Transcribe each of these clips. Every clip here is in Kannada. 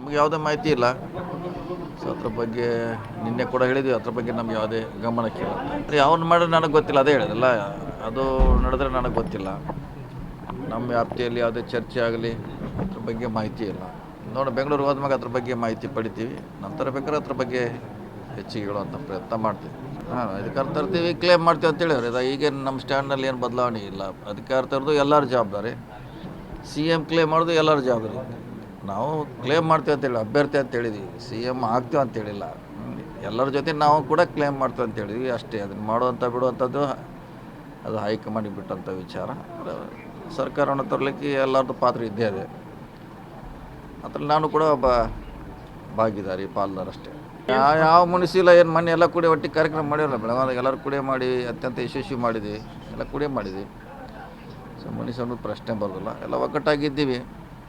ನಮ್ಗೆ ಯಾವುದೇ ಮಾಹಿತಿ ಇಲ್ಲ. ಸೊ ಅದ್ರ ಬಗ್ಗೆ ನಿನ್ನೆ ಕೂಡ ಹೇಳಿದ್ವಿ, ಅದ್ರ ಬಗ್ಗೆ ನಮ್ಗೆ ಯಾವುದೇ ಗಮನಕ್ಕೆ ಯಾವನು ಮಾಡಿದ್ರೆ ನನಗೆ ಗೊತ್ತಿಲ್ಲ, ಅದೇ ಹೇಳಿದಲ್ಲ, ಅದು ನಡೆದ್ರೆ ನನಗೆ ಗೊತ್ತಿಲ್ಲ. ನಮ್ಮ ವ್ಯಾಪ್ತಿಯಲ್ಲಿ ಯಾವುದೇ ಚರ್ಚೆ ಆಗಲಿ ಅದ್ರ ಬಗ್ಗೆ ಮಾಹಿತಿ ಇಲ್ಲ. ನೋಡಿ, ಬೆಂಗಳೂರು ಹೋದ್ಮೇಲೆ ಅದ್ರ ಬಗ್ಗೆ ಮಾಹಿತಿ ಪಡಿತೀವಿ, ನಂತರ ಬೇಕಾದ್ರೆ ಅದ್ರ ಬಗ್ಗೆ ಹೆಚ್ಚಿಗೆ ಹೇಳುವಂಥ ಪ್ರಯತ್ನ ಮಾಡ್ತೀವಿ. ಅಧಿಕಾರ ತರ್ತೀವಿ, ಕ್ಲೇಮ್ ಮಾಡ್ತೀವಿ ಅಂತೇಳಿ ಅವ್ರು. ಈಗೇನು ನಮ್ಮ ಸ್ಟ್ಯಾಂಡ್ನಲ್ಲಿ ಏನು ಬದಲಾವಣೆ ಇಲ್ಲ. ಅಧಿಕಾರ ತರೋದು ಎಲ್ಲರ ಜವಾಬ್ದಾರಿ, CM ಕ್ಲೇಮ್ ಮಾಡೋದು ಎಲ್ಲರ ಜವಾಬ್ದಾರಿ. ನಾವು ಕ್ಲೇಮ್ ಮಾಡ್ತೀವಿ ಅಂತೇಳಿ ಅಭ್ಯರ್ಥಿ ಅಂತ ಹೇಳಿದ್ವಿ, CM ಆಗ್ತೀವಿ ಅಂತೇಳಿಲ್ಲ. ಎಲ್ಲರ ಜೊತೆ ನಾವು ಕೂಡ ಕ್ಲೇಮ್ ಮಾಡ್ತೀವಿ ಅಂತ ಹೇಳಿದ್ವಿ ಅಷ್ಟೇ. ಅದನ್ನು ಮಾಡುವಂಥ ಬಿಡುವಂಥದ್ದು ಅದು ಹೈಕಮಾಂಡಿಗೆ ಬಿಟ್ಟಂಥ ವಿಚಾರ. ಸರ್ಕಾರವನ್ನು ತರಲಿಕ್ಕೆ ಎಲ್ಲರದ್ದು ಪಾತ್ರ ಇದ್ದೇ ಇದೆ. ಅದ್ರಲ್ಲಿ ನಾನು ಕೂಡ ಒಬ್ಬ ಭಾಗಿದಾರಿ, ಪಾಲ್ದಾರ ಅಷ್ಟೇ. ಯಾವ ಮುನಿಸಿಲ್ಲ, ಏನು ಮೊನ್ನೆ ಎಲ್ಲ ಕೂಡಿ ಒಟ್ಟಿಗೆ ಕಾರ್ಯಕ್ರಮ ಮಾಡಿರಲ್ಲ ಬೆಳಗಾವಿದಾಗ, ಎಲ್ಲರೂ ಕೂಡಿ ಮಾಡಿ ಅತ್ಯಂತ ಯಶಸ್ವಿ ಮಾಡಿದ್ವಿ, ಎಲ್ಲ ಕೂಡಿ ಮಾಡಿದ್ವಿ. ಸೊ ಮುನಿಸ್ ಅನ್ನೋದು ಪ್ರಶ್ನೆ ಬರೋದಿಲ್ಲ, ಎಲ್ಲ ಒಗ್ಗಟ್ಟಾಗಿದ್ದೀವಿ,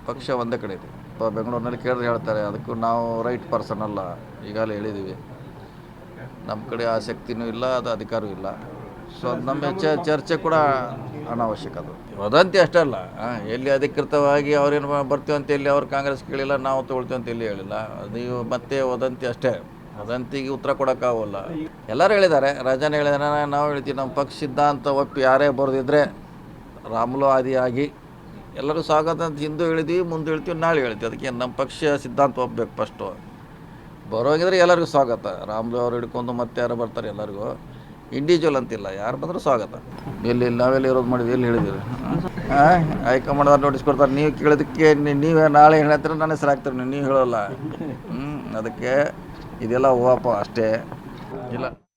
ಪಕ್ಷ ಒಂದೇ ಕಡೆ ಇದೆ. ಬೆಂಗಳೂರಿನಲ್ಲಿ ಕೇಳಿದ್ರೆ ಹೇಳ್ತಾರೆ, ಅದಕ್ಕೂ ನಾವು ರೈಟ್ ಪರ್ಸನ್ ಅಲ್ಲ, ಈಗಾಗಲೇ ಹೇಳಿದ್ದೀವಿ. ನಮ್ಮ ಕಡೆ ಆಸಕ್ತಿನೂ ಇಲ್ಲ, ಅದು ಅಧಿಕಾರವೂ ಇಲ್ಲ. ಸೊ ಅದು ನಮ್ಮ ಚರ್ಚೆ ಕೂಡ ಅನಾವಶ್ಯಕ. ಅದು ವದಂತಿ ಅಷ್ಟೇ ಅಲ್ಲ, ಎಲ್ಲಿ ಅಧಿಕೃತವಾಗಿ ಅವ್ರೇನು ಬರ್ತೀವಿ ಅಂತ ಎಲ್ಲಿ ಅವ್ರು ಕಾಂಗ್ರೆಸ್ ಕೇಳಿಲ್ಲ, ನಾವು ತೊಗೊಳ್ತೀವಿ ಅಂತ ಎಲ್ಲಿ ಹೇಳಿಲ್ಲ. ನೀವು ಮತ್ತೆ ವದಂತಿ ಅಷ್ಟೇ, ವದಂತಿಗೆ ಉತ್ತರ ಕೊಡೋಕ್ಕಾಗಲ್ಲ. ಎಲ್ಲರೂ ಹೇಳಿದ್ದಾರೆ, ರಾಜನ ಹೇಳಿದಾರೆ, ನಾವು ಹೇಳ್ತೀವಿ. ನಮ್ಮ ಪಕ್ಷ ಸಿದ್ಧಾಂತ ಒಪ್ಪಿ ಯಾರೇ ಬರೆದಿದ್ರೆ ರಾಮುಲು ಆದಿಯಾಗಿ ಎಲ್ಲರೂ ಸ್ವಾಗತ ಅಂತ ಹಿಂದೂ ಹೇಳಿದ್ವಿ, ಮುಂದೆ ಹೇಳ್ತೀವಿ, ನಾಳೆ ಹೇಳ್ತೀವಿ. ಅದಕ್ಕೆ ನಮ್ಮ ಪಕ್ಷ ಸಿದ್ಧಾಂತ ಒಪ್ಪಬೇಕು ಫಸ್ಟು. ಬರೋಂಗಿದ್ರೆ ಎಲ್ಲರಿಗೂ ಸ್ವಾಗತ. ರಾಮುಲು ಅವ್ರು ಹಿಡ್ಕೊಂಡು ಮತ್ತೆ ಯಾರು ಬರ್ತಾರೆ, ಎಲ್ಲರಿಗೂ ಇಂಡಿವಿಜುವಲ್ ಅಂತಿಲ್ಲ, ಯಾರು ಬಂದರೂ ಸ್ವಾಗತ. ಎಲ್ಲಿ ನಾವೆಲ್ಲ ಇರೋದು ಮಾಡಿದ್ವಿ, ಎಲ್ಲಿ ಹೇಳಿದ್ದೀರಿ? ಹೈಕಮಾಂಡ್ ಅವ್ರು ನೋಟಿಸ್ ಕೊಡ್ತಾರೆ, ನೀವು ಕೇಳೋದಕ್ಕೆ ನೀವೇ ನಾಳೆ ಹೇಳ್ತಾರೆ, ನನ್ನ ಹೆಸರು ಹಾಕ್ತಾರೆ, ನೀವು ಹೇಳೋಲ್ಲ. ಅದಕ್ಕೆ ಇದೆಲ್ಲ ಹೂವಪ್ಪ ಅಷ್ಟೇ ಇಲ್ಲ.